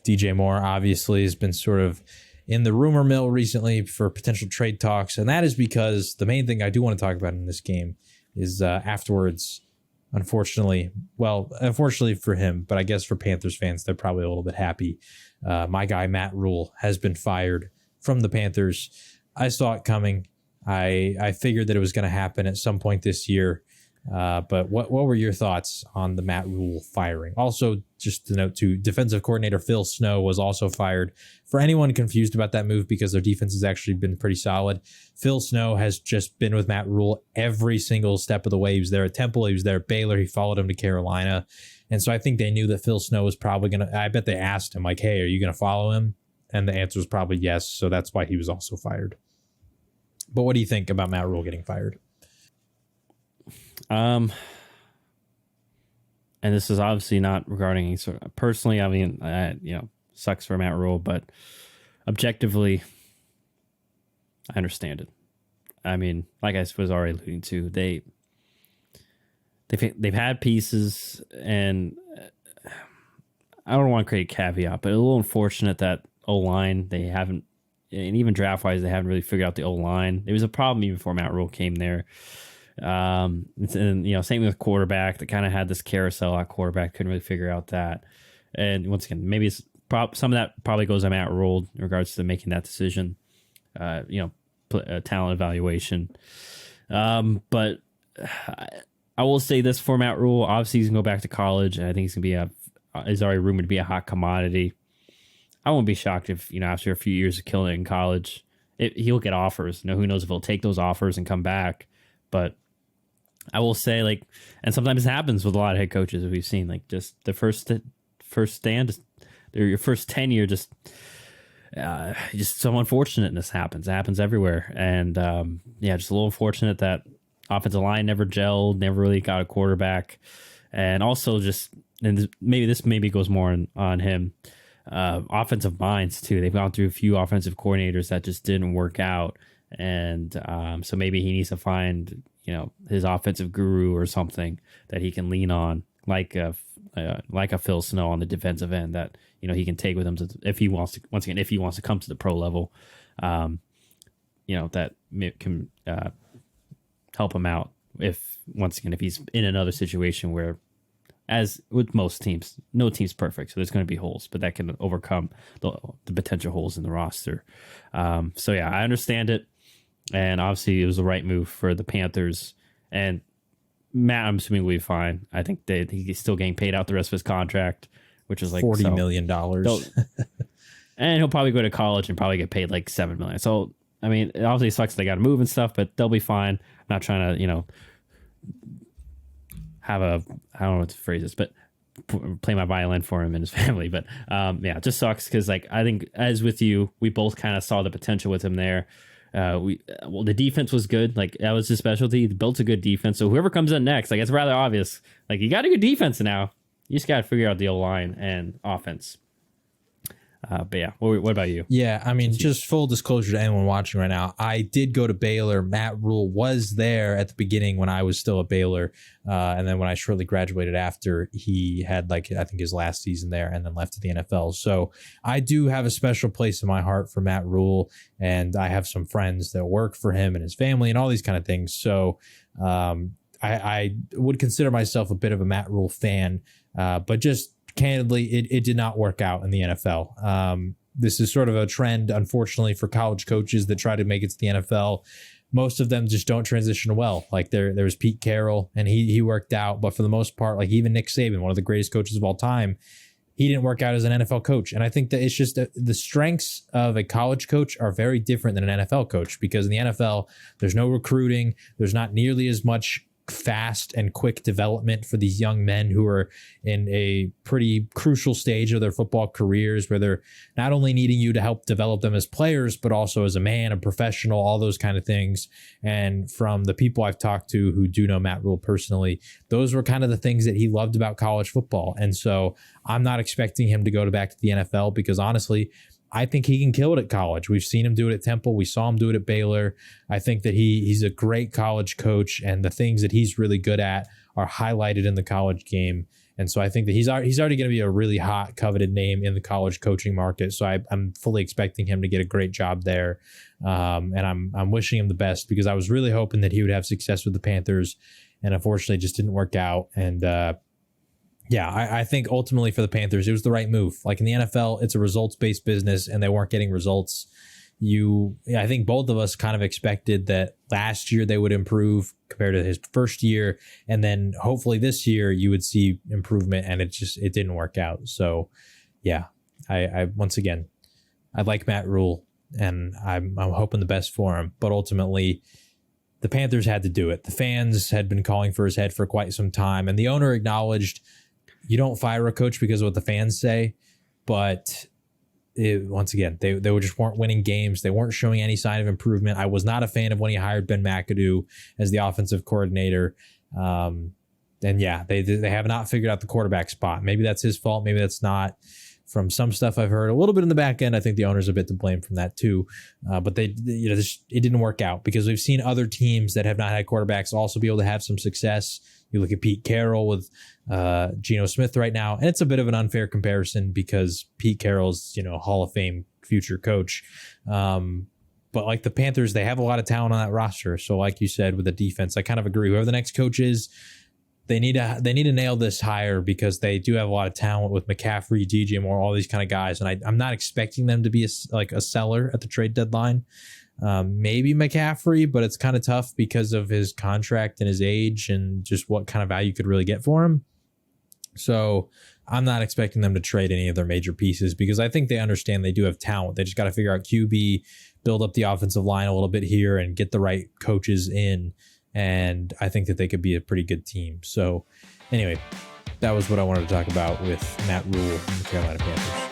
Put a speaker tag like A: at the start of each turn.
A: DJ Moore obviously has been sort of in the rumor mill recently for potential trade talks. And that is because the main thing I do want to talk about in this game is afterwards, unfortunately for him, but I guess for Panthers fans, they're probably a little bit happy. My guy, Matt Rhule, has been fired from the Panthers. I saw it coming. I figured that it was going to happen at some point this year. But what were your thoughts on the Matt Rhule firing? Also, just to note too, defensive coordinator Phil Snow was also fired. For anyone confused about that move, because their defense has actually been pretty solid, Phil Snow has just been with Matt Rhule every single step of the way. He was there at Temple. He was there at Baylor. He followed him to Carolina. And so I think they knew that Phil Snow was probably going to, I bet they asked him like, hey, are you going to follow him? And the answer was probably yes. So that's why he was also fired. But what do you think about Matt Rhule getting fired?
B: And this is obviously not regarding any sort of personally. I mean, sucks for Matt Rhule, but objectively, I understand it. I mean, like I was already alluding to, they've had pieces, and I don't want to create a caveat, but a little unfortunate that O-line they haven't, and even draft wise, they haven't really figured out the O-line. It was a problem even before Matt Rhule came there. And same with quarterback. They kind of had this carousel at quarterback, couldn't really figure out that. And once again, maybe it's some of that probably goes on Matt Rhule in regards to making that decision. Talent evaluation. But I will say this for Matt Rhule. Obviously, he's gonna go back to college, and I think he's gonna be is already rumored to be a hot commodity. I won't be shocked if after a few years of killing it in college, he'll get offers. Who knows if he'll take those offers and come back, but. I will say, and sometimes it happens with a lot of head coaches that we've seen, just the first stand, your first tenure, just so unfortunate, and this happens. It happens everywhere, and just a little unfortunate that offensive line never gelled, never really got a quarterback, and also maybe goes more on him. Offensive minds too. They've gone through a few offensive coordinators that just didn't work out, and so maybe he needs to find his offensive guru or something that he can lean on, like a Phil Snow on the defensive end that he can take with him if he wants to come to the pro level, that can help him out if he's in another situation where, as with most teams, no team's perfect, so there's going to be holes, but that can overcome the potential holes in the roster. I understand it. And obviously, it was the right move for the Panthers. And Matt, I'm assuming, will be fine. I think he's still getting paid out the rest of his contract, which is like
A: $40 million.
B: And he'll probably go to college and probably get paid like $7 million. So, I mean, it obviously sucks they got to move and stuff, but they'll be fine. I'm not trying to, I don't know what to phrase this, but play my violin for him and his family. But it just sucks because, I think, as with you, we both kind of saw the potential with him there. The defense was good. That was his specialty. He built a good defense. So whoever comes in next, it's rather obvious. You got a good defense now. You just got to figure out the O-line and offense. What about you?
A: Yeah, I mean, just full disclosure to anyone watching right now, I did go to Baylor. Matt Rhule was there at the beginning when I was still at Baylor. And then when I shortly graduated after, he had I think his last season there and then left to the NFL. So I do have a special place in my heart for Matt Rhule. And I have some friends that work for him and his family and all these kind of things. So I would consider myself a bit of a Matt Rhule fan, but just candidly, it did not work out in the NFL. This is sort of a trend, unfortunately, for college coaches that try to make it to the NFL. Most of them just don't transition well. There was Pete Carroll, and he worked out. But for the most part, even Nick Saban, one of the greatest coaches of all time, he didn't work out as an NFL coach. And I think that it's just the strengths of a college coach are very different than an NFL coach, because in the NFL, there's no recruiting. There's not nearly as much fast and quick development for these young men who are in a pretty crucial stage of their football careers, where they're not only needing you to help develop them as players, but also as a man, a professional, all those kind of things. And from the people I've talked to who do know Matt Rhule personally, those were kind of the things that he loved about college football. And so I'm not expecting him to go back to the NFL, because honestly, I think he can kill it at college. We've seen him do it at Temple. We saw him do it at Baylor. I think that he's a great college coach, and the things that he's really good at are highlighted in the college game. And so I think that he's already going to be a really hot, coveted name in the college coaching market. So I'm fully expecting him to get a great job there. And I'm wishing him the best, because I was really hoping that he would have success with the Panthers, and unfortunately it just didn't work out. And I think ultimately for the Panthers, it was the right move. Like in the NFL, it's a results-based business, and they weren't getting results. I think both of us kind of expected that last year they would improve compared to his first year, and then hopefully this year you would see improvement, and it didn't work out. So yeah, I once again, I like Matt Rhule, and I'm hoping the best for him, but ultimately the Panthers had to do it. The fans had been calling for his head for quite some time, and the owner acknowledged you don't fire a coach because of what the fans say, but once again, they just weren't winning games. They weren't showing any sign of improvement. I was not a fan of when he hired Ben McAdoo as the offensive coordinator. And yeah, they have not figured out the quarterback spot. Maybe that's his fault. Maybe that's not. From some stuff I've heard a little bit in the back end, I think the owner's a bit to blame from that too. But it didn't work out, because we've seen other teams that have not had quarterbacks also be able to have some success. You look at Pete Carroll with Geno Smith right now, and it's a bit of an unfair comparison because Pete Carroll's, Hall of Fame future coach. But like the Panthers, they have a lot of talent on that roster. So like you said, with the defense, I kind of agree. Whoever the next coach is, they need to nail this hire, because they do have a lot of talent with McCaffrey, DJ Moore, all these kind of guys. And I'm not expecting them to be a seller at the trade deadline. Maybe McCaffrey, but it's kind of tough because of his contract and his age and just what kind of value you could really get for him. So I'm not expecting them to trade any of their major pieces, because I think they understand they do have talent. They just got to figure out QB, build up the offensive line a little bit here, and get the right coaches in. And I think that they could be a pretty good team. So anyway, that was what I wanted to talk about with Matt Rhule and the Carolina Panthers.